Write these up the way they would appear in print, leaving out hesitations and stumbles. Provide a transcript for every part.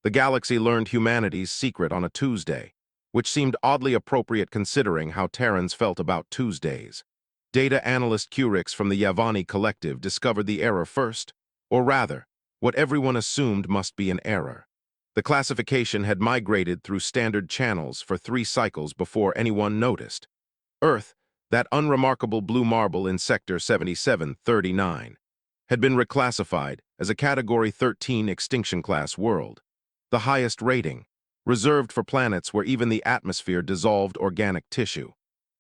The galaxy learned humanity's secret on a Tuesday, which seemed oddly appropriate considering how Terrans felt about Tuesdays. Data analyst Curix from the Yavani Collective discovered the error first, or rather, what everyone assumed must be an error. The classification had migrated through standard channels for 3 cycles before anyone noticed. Earth, that unremarkable blue marble in Sector 7739, had been reclassified as a Category 13 extinction-class world, the highest rating, reserved for planets where even the atmosphere dissolved organic tissue.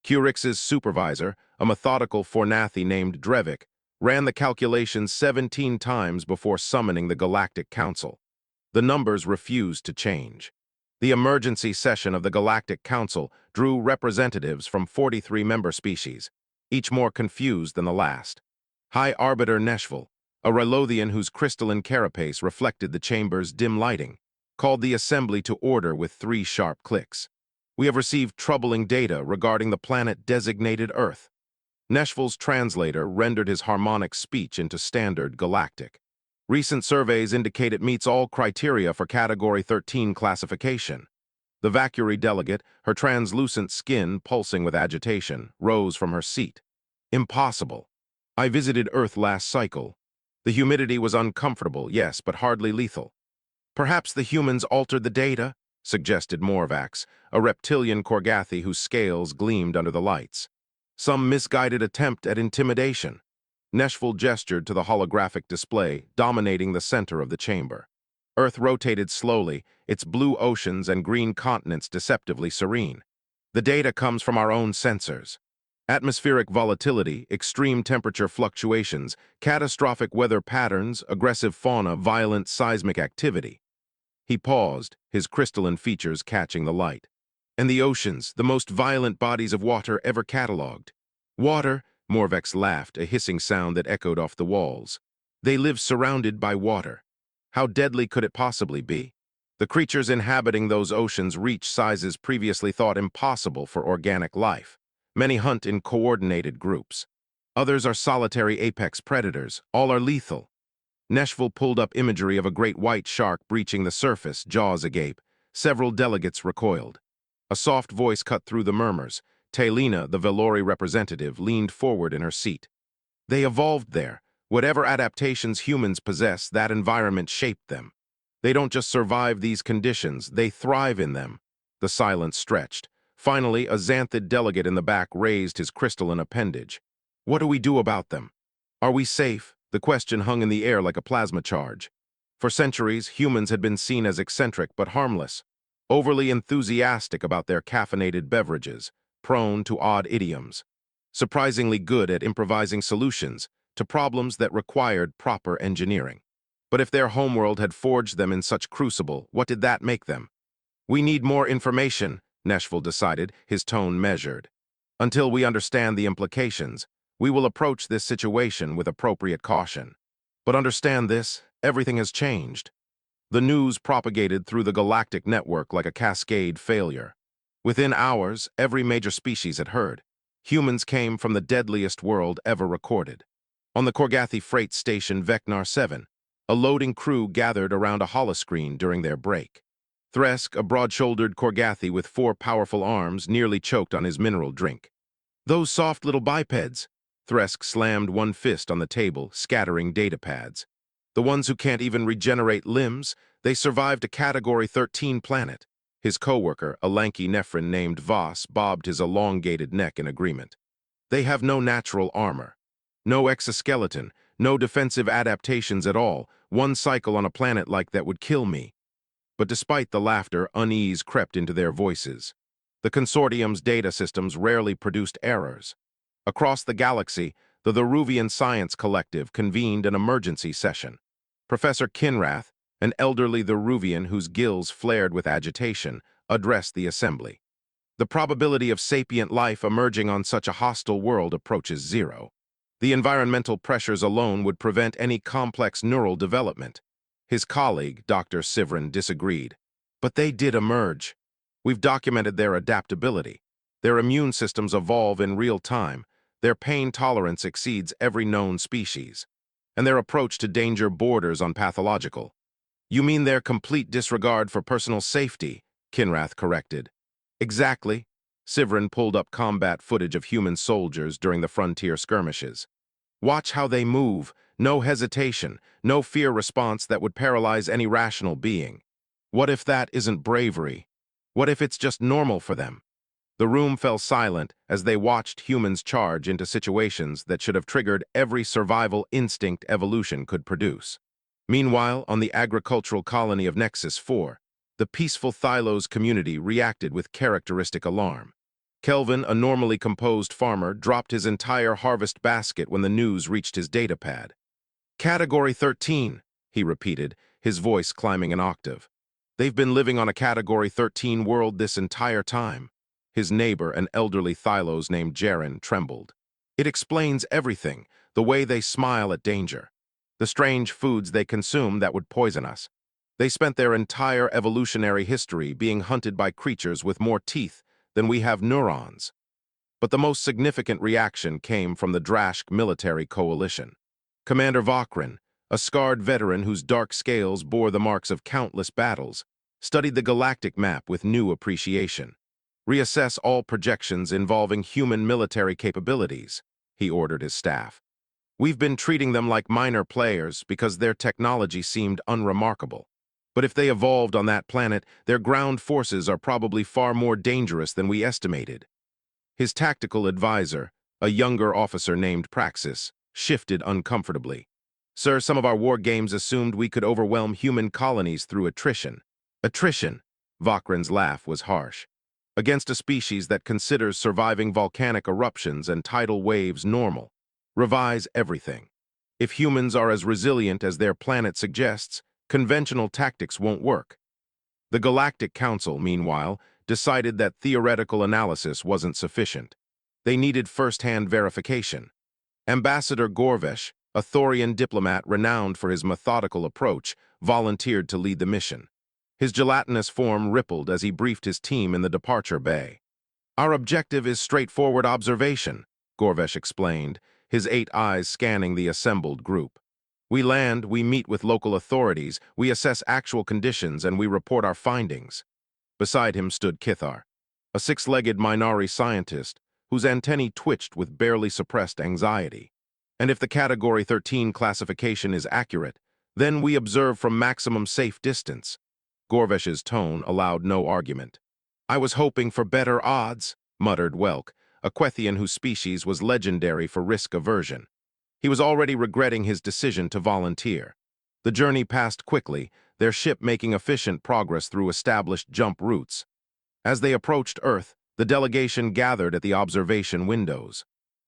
Curix's supervisor, a methodical Fornathi named Drevik, ran the calculations 17 times before summoning the Galactic Council. The numbers refused to change. The emergency session of the Galactic Council drew representatives from 43 member species, each more confused than the last. High Arbiter Neshville, a Rylothian whose crystalline carapace reflected the chamber's dim lighting, called the assembly to order with 3 sharp clicks. "We have received troubling data regarding the planet designated Earth." Neshville's translator rendered his harmonic speech into standard galactic. "Recent surveys indicate it meets all criteria for Category 13 classification." The Vacuri delegate, her translucent skin pulsing with agitation, rose from her seat. "Impossible. I visited Earth last cycle. The humidity was uncomfortable, yes, but hardly lethal." "Perhaps the humans altered the data," suggested Morvax, a reptilian Korgathi whose scales gleamed under the lights. "Some misguided attempt at intimidation." Neshville gestured to the holographic display dominating the center of the chamber. Earth rotated slowly, its blue oceans and green continents deceptively serene. "The data comes from our own sensors. Atmospheric volatility, extreme temperature fluctuations, catastrophic weather patterns, aggressive fauna, violent seismic activity." He paused, his crystalline features catching the light. "And the oceans, the most violent bodies of water ever catalogued." "Water," Morvex laughed, a hissing sound that echoed off the walls. "They live surrounded by water. How deadly could it possibly be? The creatures inhabiting those oceans reach sizes previously thought impossible for organic life. Many hunt in coordinated groups. Others are solitary apex predators. All are lethal." Neshville pulled up imagery of a great white shark breaching the surface, jaws agape. Several delegates recoiled. A soft voice cut through the murmurs. Taylina, the Velori representative, leaned forward in her seat. "They evolved there. Whatever adaptations humans possess, that environment shaped them. They don't just survive these conditions, they thrive in them." The silence stretched. Finally, a xanthid delegate in the back raised his crystalline appendage. "What do we do about them? Are we safe?" The question hung in the air like a plasma charge. For centuries, humans had been seen as eccentric but harmless, overly enthusiastic about their caffeinated beverages, prone to odd idioms, surprisingly good at improvising solutions to problems that required proper engineering. But if their homeworld had forged them in such crucible, what did that make them? "We need more information," Neshville decided, his tone measured. "Until we understand the implications, we will approach this situation with appropriate caution. But understand this, everything has changed." The news propagated through the galactic network like a cascade failure. Within hours, every major species had heard. Humans came from the deadliest world ever recorded. On the Korgathi freight station Vecnar 7, a loading crew gathered around a holoscreen during their break. Thresk, a broad-shouldered Korgathi with 4 powerful arms, nearly choked on his mineral drink. "Those soft little bipeds." Thresk slammed one fist on the table, scattering data pads. "The ones who can't even regenerate limbs, they survived a Category 13 planet." His co-worker, a lanky Nephrin named Voss, bobbed his elongated neck in agreement. "They have no natural armor. No exoskeleton, no defensive adaptations at all. One cycle on a planet like that would kill me." But despite the laughter, unease crept into their voices. The consortium's data systems rarely produced errors. Across the galaxy, the Theruvian Science Collective convened an emergency session. Professor Kinrath, an elderly Theruvian whose gills flared with agitation, addressed the assembly. "The probability of sapient life emerging on such a hostile world approaches 0. The environmental pressures alone would prevent any complex neural development." His colleague, Dr. Sivrin, disagreed. "But they did emerge. We've documented their adaptability. Their immune systems evolve in real time. Their pain tolerance exceeds every known species. And their approach to danger borders on pathological." You mean their complete disregard for personal safety, Kinrath corrected. Exactly. Sivrin pulled up combat footage of human soldiers during the frontier skirmishes. Watch how they move. No hesitation, no fear response that would paralyze any rational being. What if that isn't bravery? What if it's just normal for them? The room fell silent as they watched humans charge into situations that should have triggered every survival instinct evolution could produce. Meanwhile, on the agricultural colony of Nexus 4, the peaceful Thylos community reacted with characteristic alarm. Kelvin, a normally composed farmer, dropped his entire harvest basket when the news reached his datapad. Category 13, he repeated, his voice climbing an octave. They've been living on a Category 13 world this entire time. His neighbor, an elderly Thylos named Jaren, trembled. It explains everything, the way they smile at danger, the strange foods they consume that would poison us. They spent their entire evolutionary history being hunted by creatures with more teeth than we have neurons. But the most significant reaction came from the Drashk military coalition. Commander Vakrin, a scarred veteran whose dark scales bore the marks of countless battles, studied the galactic map with new appreciation. Reassess all projections involving human military capabilities, he ordered his staff. We've been treating them like minor players because their technology seemed unremarkable. But if they evolved on that planet, their ground forces are probably far more dangerous than we estimated. His tactical advisor, a younger officer named Praxis, shifted uncomfortably. Sir, some of our war games assumed we could overwhelm human colonies through attrition. Attrition? Vakrin's laugh was harsh. Against a species that considers surviving volcanic eruptions and tidal waves normal. Revise everything. If humans are as resilient as their planet suggests, conventional tactics won't work. The Galactic Council, meanwhile, decided that theoretical analysis wasn't sufficient. They needed first-hand verification. Ambassador Gorvesh, a Thorian diplomat renowned for his methodical approach, volunteered to lead the mission. His gelatinous form rippled as he briefed his team in the departure bay. Our objective is straightforward observation, Gorvesh explained, his 8 eyes scanning the assembled group. We land, we meet with local authorities, we assess actual conditions, and we report our findings. Beside him stood Kithar, a 6-legged Minari scientist whose antennae twitched with barely suppressed anxiety. And if the Category 13 classification is accurate, then we observe from maximum safe distance. Gorvesh's tone allowed no argument. I was hoping for better odds, muttered Welk, a Quethian whose species was legendary for risk aversion. He was already regretting his decision to volunteer. The journey passed quickly, their ship making efficient progress through established jump routes. As they approached Earth, the delegation gathered at the observation windows.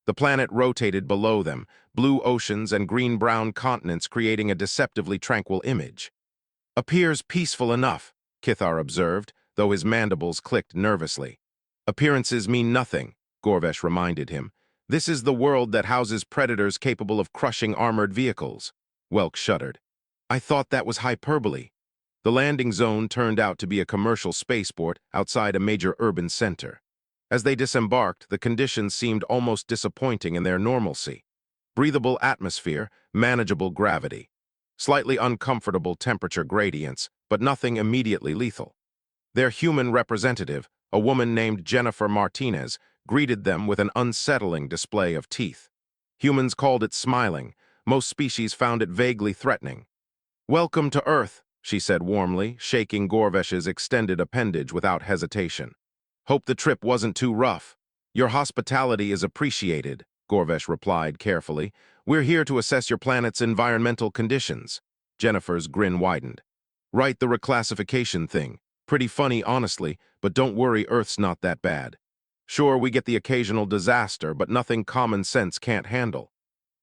The planet rotated below them, blue oceans and green-brown continents creating a deceptively tranquil image. Appears peaceful enough, Kithar observed, though his mandibles clicked nervously. Appearances mean nothing, Gorvesh reminded him. This is the world that houses predators capable of crushing armored vehicles. Welk shuddered. I thought that was hyperbole. The landing zone turned out to be a commercial spaceport outside a major urban center. As they disembarked, the conditions seemed almost disappointing in their normalcy. Breathable atmosphere, manageable gravity. Slightly uncomfortable temperature gradients, but nothing immediately lethal. Their human representative, a woman named Jennifer Martinez, greeted them with an unsettling display of teeth. Humans called it smiling. Most species found it vaguely threatening. Welcome to Earth, she said warmly, shaking Gorvesh's extended appendage without hesitation. Hope the trip wasn't too rough. Your hospitality is appreciated, Gorvesh replied carefully. We're here to assess your planet's environmental conditions. Jennifer's grin widened. Right, the reclassification thing. Pretty funny, honestly, but don't worry, Earth's not that bad. Sure, we get the occasional disaster, but nothing common sense can't handle.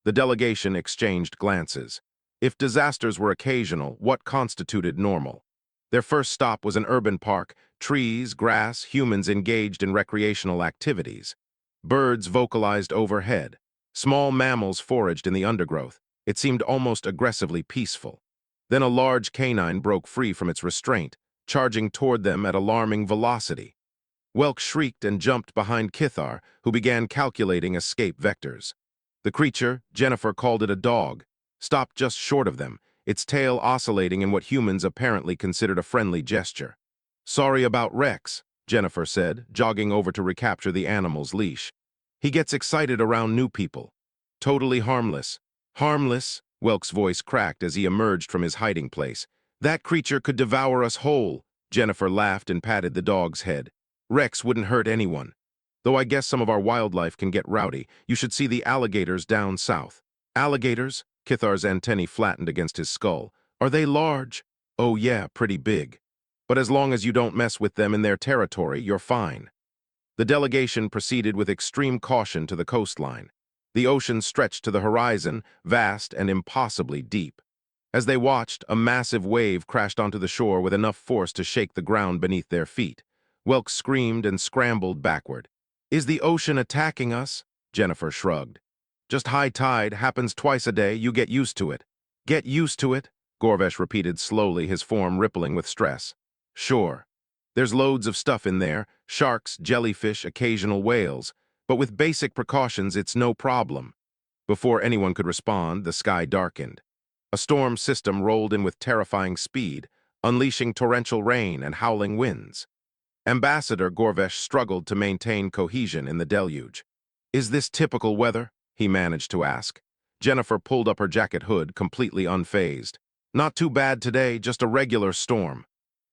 The delegation exchanged glances. If disasters were occasional, what constituted normal? Their first stop was an urban park, trees, grass, humans engaged in recreational activities. Birds vocalized overhead. Small mammals foraged in the undergrowth. It seemed almost aggressively peaceful. Then a large canine broke free from its restraint, charging toward them at alarming velocity. Welk shrieked and jumped behind Kithar, who began calculating escape vectors. The creature, Jennifer called it a dog, stopped just short of them, its tail oscillating in what humans apparently considered a friendly gesture. "Sorry about Rex," Jennifer said, jogging over to recapture the animal's leash. "He gets excited around new people. Totally harmless." "Harmless?" Welk's voice cracked as he emerged from his hiding place. "That creature could devour us whole." Jennifer laughed and patted the dog's head. "Rex wouldn't hurt anyone. Though I guess some of our wildlife can get rowdy. You should see the alligators down south." "Alligators?" Kithar's antennae flattened against his skull. "Are they large?" "Oh yeah, pretty big. But as long as you don't mess with them in their territory, you're fine." The delegation proceeded with extreme caution to the coastline. The ocean stretched to the horizon, vast and impossibly deep. As they watched, a massive wave crashed onto the shore with enough force to shake the ground beneath their feet. Welk screamed and scrambled backward. "Is the ocean attacking us?" Jennifer shrugged. "Just high tide, happens twice a day, you get used to it." "Get used to it?" Gorvesh repeated slowly, his form rippling with stress. "Sure. There's loads of stuff in there, sharks, jellyfish, occasional whales. But with basic precautions, it's no problem." Before anyone could respond, the sky darkened. A storm system rolled in with terrifying speed, unleashing torrential rain and howling winds. Ambassador Gorvesh struggled to maintain cohesion in the deluge. "Is this typical weather?" he managed to ask. Jennifer pulled up her jacket hood, completely unfazed. "Not too bad today, just a regular storm.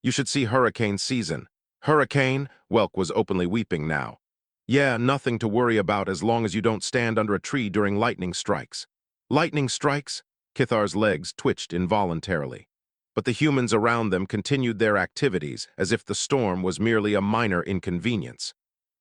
You should see hurricane season." "Hurricane?" Welk was openly weeping now. "Yeah, nothing to worry about as long as you don't stand under a tree during lightning strikes." "Lightning strikes?" Kithar's legs twitched involuntarily. But the humans around them continued their activities as if the storm was merely a minor inconvenience.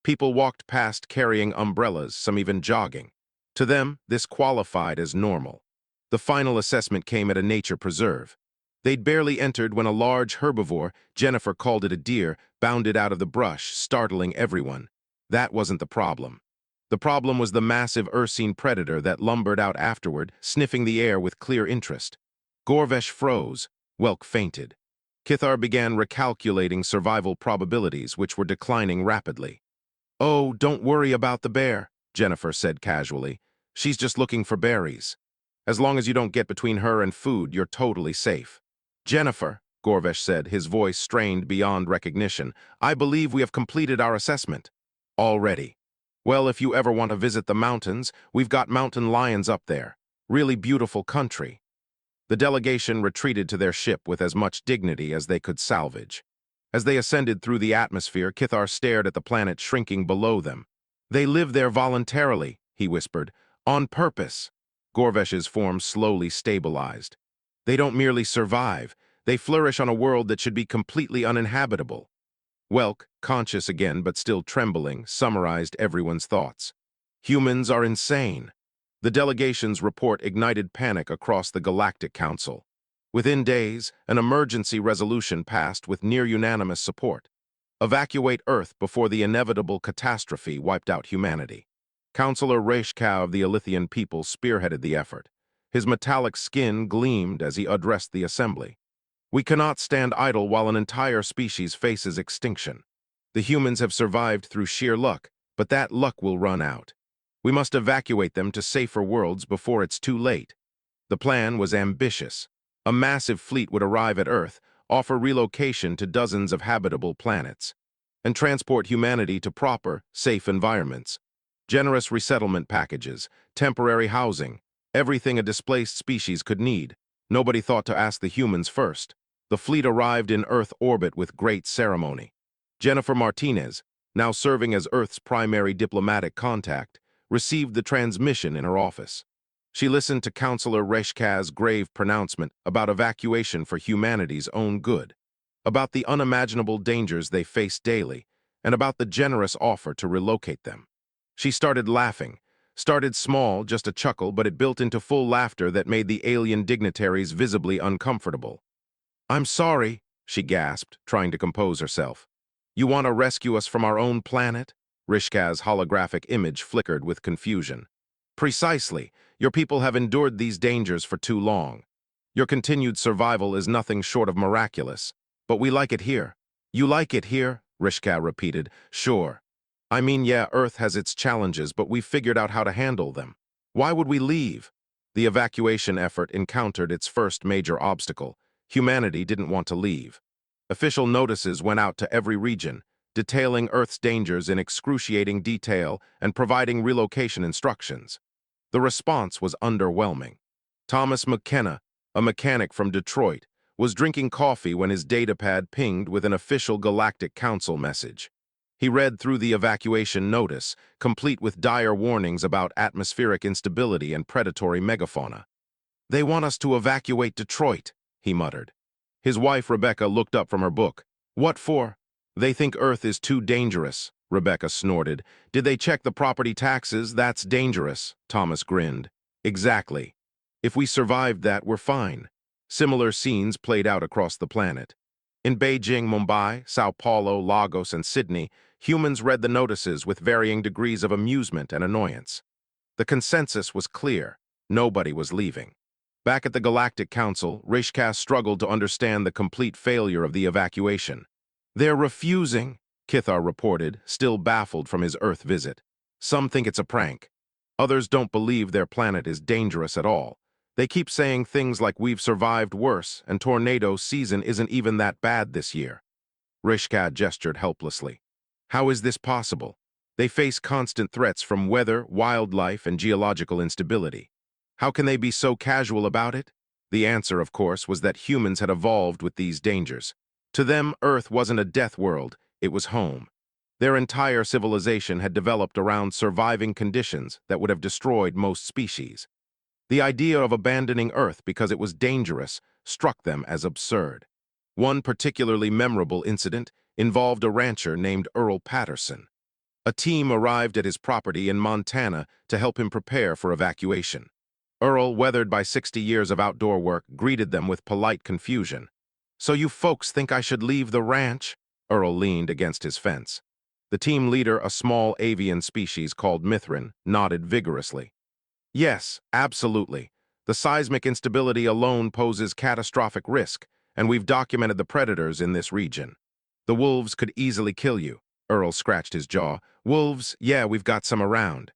People walked past carrying umbrellas, some even jogging. To them, this qualified as normal. The final assessment came at a nature preserve. They'd barely entered when a large herbivore, Jennifer called it a deer, bounded out of the brush, startling everyone. That wasn't the problem. The problem was the massive ursine predator that lumbered out afterward, sniffing the air with clear interest. Gorvesh froze. Welk fainted. Kithar began recalculating survival probabilities, which were declining rapidly. "Oh, don't worry about the bear," Jennifer said casually. "She's just looking for berries. As long as you don't get between her and food, you're totally safe." "Jennifer," Gorvesh said, his voice strained beyond recognition, "I believe we have completed our assessment." "Already. Well, if you ever want to visit the mountains, we've got mountain lions up there. Really beautiful country." The delegation retreated to their ship with as much dignity as they could salvage. As they ascended through the atmosphere, Kithar stared at the planet shrinking below them. "They live there voluntarily," he whispered. "On purpose." Gorvesh's form slowly stabilized. "They don't merely survive. They flourish on a world that should be completely uninhabitable." Welk, conscious again but still trembling, summarized everyone's thoughts. "Humans are insane." The delegation's report ignited panic across the Galactic Council. Within days, an emergency resolution passed with near-unanimous support. Evacuate Earth before the inevitable catastrophe wiped out humanity. Councillor Reshka of the Alithian people spearheaded the effort. His metallic skin gleamed as he addressed the assembly. "We cannot stand idle while an entire species faces extinction. The humans have survived through sheer luck, but that luck will run out. We must evacuate them to safer worlds before it's too late." The plan was ambitious. A massive fleet would arrive at Earth, offer relocation to dozens of habitable planets, and transport humanity to proper, safe environments. Generous resettlement packages, temporary housing, everything a displaced species could need. Nobody thought to ask the humans first. The fleet arrived in Earth orbit with great ceremony. Jennifer Martinez, now serving as Earth's primary diplomatic contact, received the transmission in her office. She listened to Councillor Reshka's grave pronouncement about evacuation for humanity's own good, about the unimaginable dangers they face daily, and about the generous offer to relocate them. She started laughing, started small, just a chuckle, but it built into full laughter that made the alien dignitaries visibly uncomfortable. "I'm sorry," she gasped, trying to compose herself. "You want to rescue us from our own planet?" Rishka's holographic image flickered with confusion. "Precisely. Your people have endured these dangers for too long. Your continued survival is nothing short of miraculous. But we like it here." "You like it here?" Rishka repeated. "Sure. I mean, yeah, Earth has its challenges, but we've figured out how to handle them. Why would we leave?" The evacuation effort encountered its first major obstacle. Humanity didn't want to leave. Official notices went out to every region, detailing Earth's dangers in excruciating detail and providing relocation instructions. The response was underwhelming. Thomas McKenna, a mechanic from Detroit, was drinking coffee when his datapad pinged with an official Galactic Council message. He read through the evacuation notice, complete with dire warnings about atmospheric instability and predatory megafauna. "They want us to evacuate Detroit," he muttered. His wife, Rebecca, looked up from her book. "What for?" "They think Earth is too dangerous," Rebecca snorted. "Did they check the property taxes? That's dangerous," Thomas grinned. "Exactly. If we survived that, we're fine." Similar scenes played out across the planet. In Beijing, Mumbai, Sao Paulo, Lagos, and Sydney, humans read the notices with varying degrees of amusement and annoyance. The consensus was clear. Nobody was leaving. Back at the Galactic Council, Rishkas struggled to understand the complete failure of the evacuation. "They're refusing," Kithar reported, still baffled from his Earth visit. "Some think it's a prank. Others don't believe their planet is dangerous at all. They keep saying things like we've survived worse and tornado season isn't even that bad this year." Rishka gestured helplessly. "How is this possible? They face constant threats from weather, wildlife, and geological instability. How can they be so casual about it?" The answer, of course, was that humans had evolved with these dangers. To them, Earth wasn't a death world, it was home. Their entire civilization had developed around surviving conditions that would have destroyed most species. The idea of abandoning Earth because it was dangerous struck them as absurd. One particularly memorable incident involved a rancher named Earl Patterson. A team arrived at his property in Montana to help him prepare for evacuation. Earl, weathered by 60 years of outdoor work, greeted them with polite confusion. "So you folks think I should leave the ranch?" Earl leaned against his fence. The team leader, a small avian species called Mithrin, nodded vigorously. "Yes, absolutely. The seismic instability alone poses catastrophic risk, and we've documented the predators in this region. The wolves could easily kill you." Earl scratched his jaw. "Wolves, yeah, we've got some around.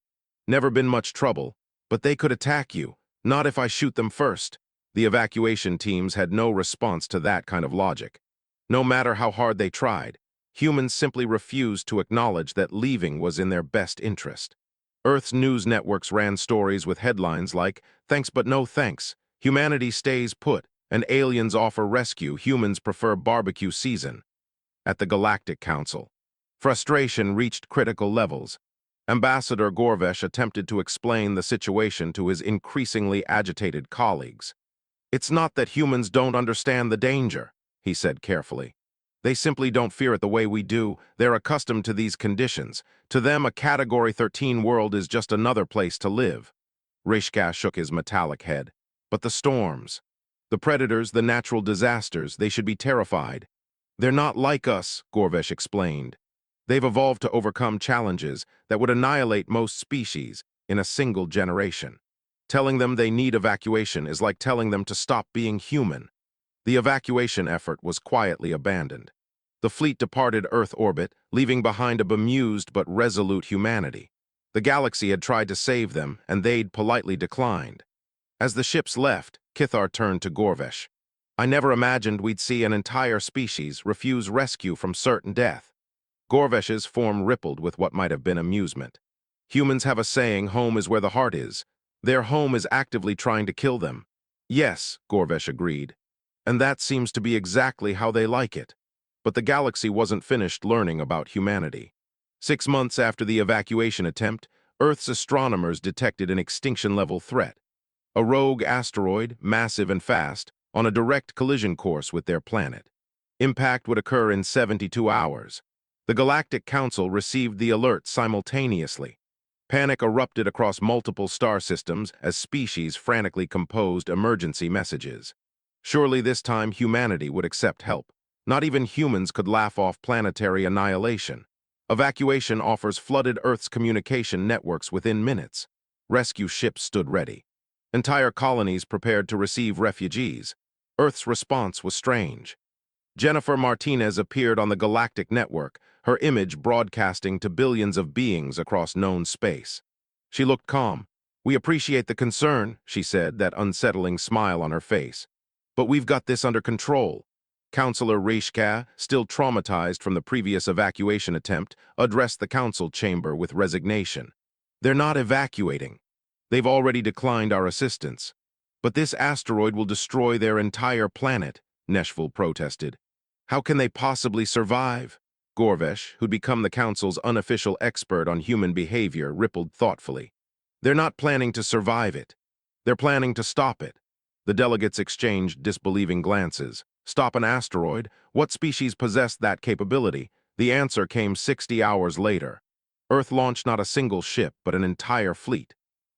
Never been much trouble, but they could attack you. Not if I shoot them first." The evacuation teams had no response to that kind of logic. No matter how hard they tried, humans simply refused to acknowledge that leaving was in their best interest. Earth's news networks ran stories with headlines like, "Thanks but no thanks," "Humanity stays put," and "Aliens offer rescue, humans prefer barbecue season." At the Galactic Council, frustration reached critical levels. Ambassador Gorvesh attempted to explain the situation to his increasingly agitated colleagues. "It's not that humans don't understand the danger," he said carefully. "They simply don't fear it the way we do. They're accustomed to these conditions. To them, a Category 13 world is just another place to live." Rishka shook his metallic head. "But the storms, the predators, the natural disasters, they should be terrified." "They're not like us," Gorvesh explained. "They've evolved to overcome challenges that would annihilate most species in a single generation. Telling them they need evacuation is like telling them to stop being human." The evacuation effort was quietly abandoned. The fleet departed Earth orbit, leaving behind a bemused but resolute humanity. The galaxy had tried to save them, and they'd politely declined. As the ships left, Kithar turned to Gorvesh. "I never imagined we'd see an entire species refuse rescue from certain death." Gorvesh's form rippled with what might have been amusement. "Humans have a saying, home is where the heart is. Their home is actively trying to kill them." "Yes," Gorvesh agreed. "And that seems to be exactly how they like it." But the galaxy wasn't finished learning about humanity. 6 months after the evacuation attempt, Earth's astronomers detected an extinction-level threat. A rogue asteroid, massive and fast, on a direct collision course with their planet. Impact would occur in 72 hours. The Galactic Council received the alert simultaneously. Panic erupted across multiple star systems as species frantically composed emergency messages. Surely this time humanity would accept help. Not even humans could laugh off planetary annihilation. Evacuation offers flooded Earth's communication networks within minutes. Rescue ships stood ready. Entire colonies prepared to receive refugees. Earth's response was strange. Jennifer Martinez appeared on the Galactic Network, her image broadcasting to billions of beings across known space. She looked calm. "We appreciate the concern," she said, that unsettling smile on her face. "But we've got this under control." Counselor Reishka, still traumatized from the previous evacuation attempt, addressed the council chamber with resignation. "They're not evacuating. They've already declined our assistance. But this asteroid will destroy their entire planet," Neshville protested. "How can they possibly survive?" Gorvesh, who'd become the council's unofficial expert on human behavior, rippled thoughtfully. "They're not planning to survive it. They're planning to stop it." The delegates exchanged disbelieving glances. Stop an asteroid? What species possessed that capability? The answer came 60 hours later. Earth launched not a single ship, but an entire fleet.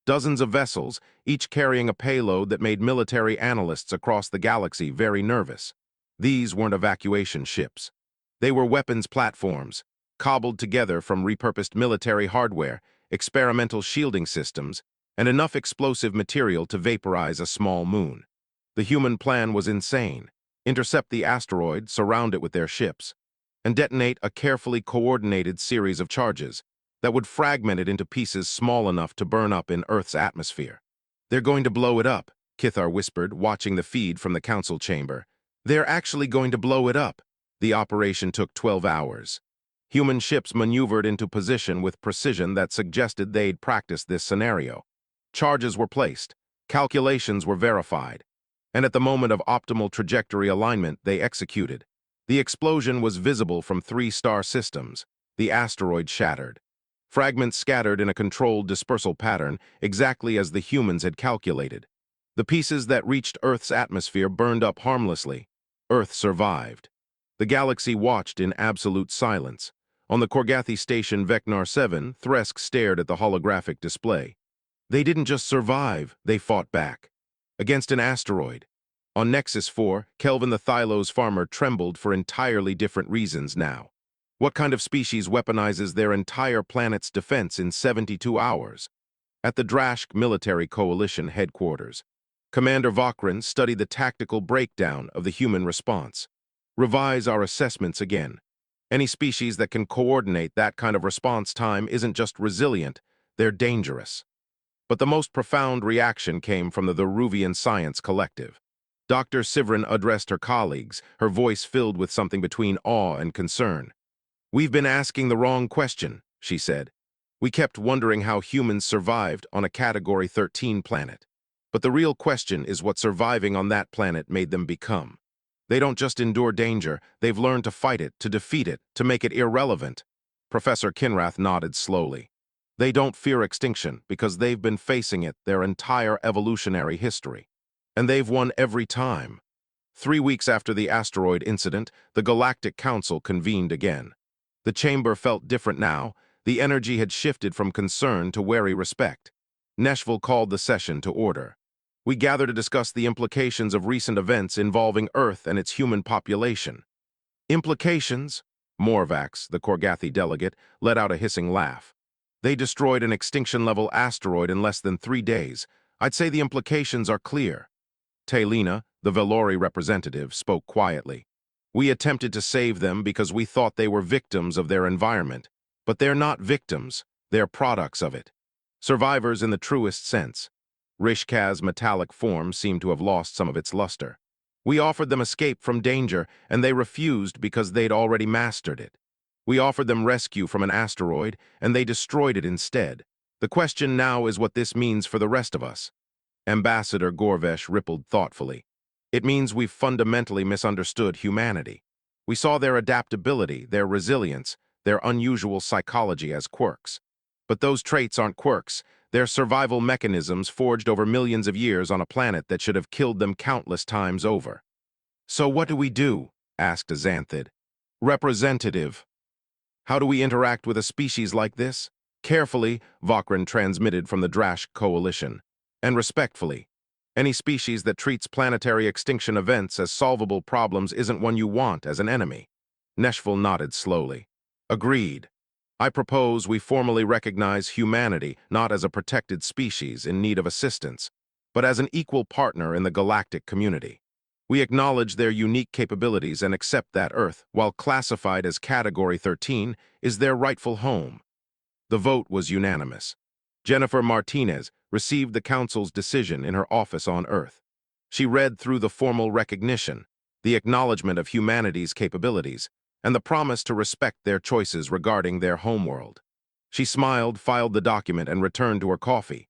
Dozens of vessels, each carrying a payload that made military analysts across the galaxy very nervous. These weren't evacuation ships. They were weapons platforms, cobbled together from repurposed military hardware, experimental shielding systems, and enough explosive material to vaporize a small moon. The human plan was insane. Intercept the asteroid, surround it with their ships, and detonate a carefully coordinated series of charges that would fragment it into pieces small enough to burn up in Earth's atmosphere. "They're going to blow it up," Kithar whispered, watching the feed from the council chamber. "They're actually going to blow it up." The operation took 12 hours. Human ships maneuvered into position with precision that suggested they'd practiced this scenario. Charges were placed, calculations were verified, and at the moment of optimal trajectory alignment, they executed. The explosion was visible from 3-star systems. The asteroid shattered. Fragments scattered in a controlled dispersal pattern, exactly as the humans had calculated. The pieces that reached Earth's atmosphere burned up harmlessly. Earth survived. The galaxy watched in absolute silence. On the Korgathi station Vecnar 7, Thresk stared at the holographic display. They didn't just survive, they fought back. Against an asteroid. On Nexus 4, Kelvin the Thylos farmer trembled for entirely different reasons now. What kind of species weaponizes their entire planet's defense in 72 hours? At the Drashk Military Coalition headquarters, Commander Vokrin studied the tactical breakdown of the human response. "Revise our assessments again. Any species that can coordinate that kind of response time isn't just resilient, they're dangerous." But the most profound reaction came from the Veruvian Science Collective. Dr. Sivrin addressed her colleagues, her voice filled with something between awe and concern. "We've been asking the wrong question," she said. "We kept wondering how humans survived on a Category 13 planet. But the real question is what surviving on that planet made them become. They don't just endure danger, they've learned to fight it, to defeat it, to make it irrelevant." Professor Kinrath nodded slowly. "They don't fear extinction because they've been facing it their entire evolutionary history. And they've won every time." 3 weeks after the asteroid incident, the Galactic Council convened again. The chamber felt different now. The energy had shifted from concern to wary respect. Neshville called the session to order. "We gather to discuss the implications of recent events involving Earth and its human population." "Implications?" Morvax, the Korgathi delegate, let out a hissing laugh. "They destroyed an extinction-level asteroid in less than 3 days. I'd say the implications are clear." Taylina, the Velori representative, spoke quietly. "We attempted to save them because we thought they were victims of their environment. But they're not victims, they're products of it. Survivors in the truest sense." Rishka's metallic form seemed to have lost some of its luster. "We offered them escape from danger, and they refused because they'd already mastered it. We offered them rescue from an asteroid, and they destroyed it instead. The question now is what this means for the rest of us." Ambassador Gorvesh rippled thoughtfully. "It means we've fundamentally misunderstood humanity. We saw their adaptability, their resilience, their unusual psychology as quirks. But those traits aren't quirks. They're survival mechanisms forged over millions of years on a planet that should have killed them countless times over." "So what do we do?" asked a Xanthid. "Representative. How do we interact with a species like this?" "Carefully," Vokrin transmitted from the Drashk Coalition. "And respectfully. Any species that treats planetary extinction events as solvable problems isn't one you want as an enemy." Neshville nodded slowly. "Agreed. I propose we formally recognize humanity not as a protected species in need of assistance, but as an equal partner in the galactic community. We acknowledge their unique capabilities and accept that Earth, while classified as Category 13, is their rightful home." The vote was unanimous. Jennifer Martinez, received the Council's decision in her office on Earth. She read through the formal recognition, the acknowledgement of humanity's capabilities, and the promise to respect their choices regarding their homeworld. She smiled, filed the document, and returned to her coffee.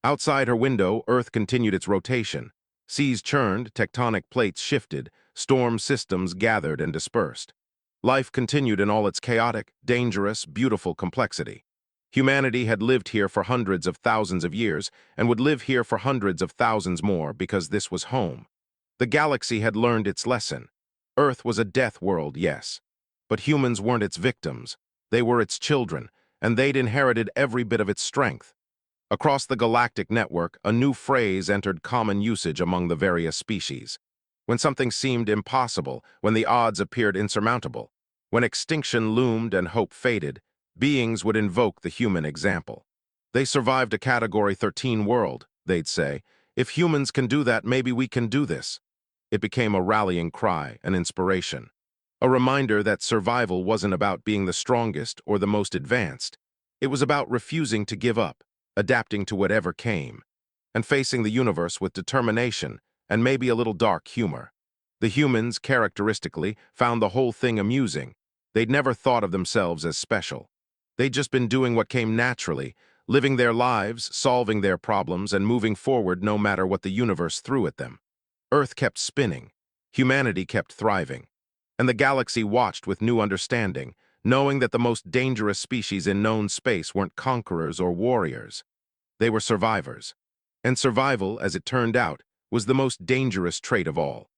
Outside her window, Earth continued its rotation. Seas churned, tectonic plates shifted, storm systems gathered and dispersed. Life continued in all its chaotic, dangerous, beautiful complexity. Humanity had lived here for hundreds of thousands of years and would live here for hundreds of thousands more because this was home. The galaxy had learned its lesson. Earth was a death world, yes. But humans weren't its victims. They were its children, and they'd inherited every bit of its strength. Across the galactic network, a new phrase entered common usage among the various species. When something seemed impossible, when the odds appeared insurmountable, when extinction loomed and hope faded, beings would invoke the human example. They survived a Category 13 world, they'd say. If humans can do that, maybe we can do this. It became a rallying cry, an inspiration. A reminder that survival wasn't about being the strongest or the most advanced. It was about refusing to give up, adapting to whatever came, and facing the universe with determination and maybe a little dark humor. The humans, characteristically, found the whole thing amusing. They'd never thought of themselves as special. They'd just been doing what came naturally, living their lives, solving their problems, and moving forward no matter what the universe threw at them. Earth kept spinning. Humanity kept thriving. And the galaxy watched with new understanding, knowing that the most dangerous species in known space weren't conquerors or warriors. They were survivors. And survival, as it turned out, was the most dangerous trait of all.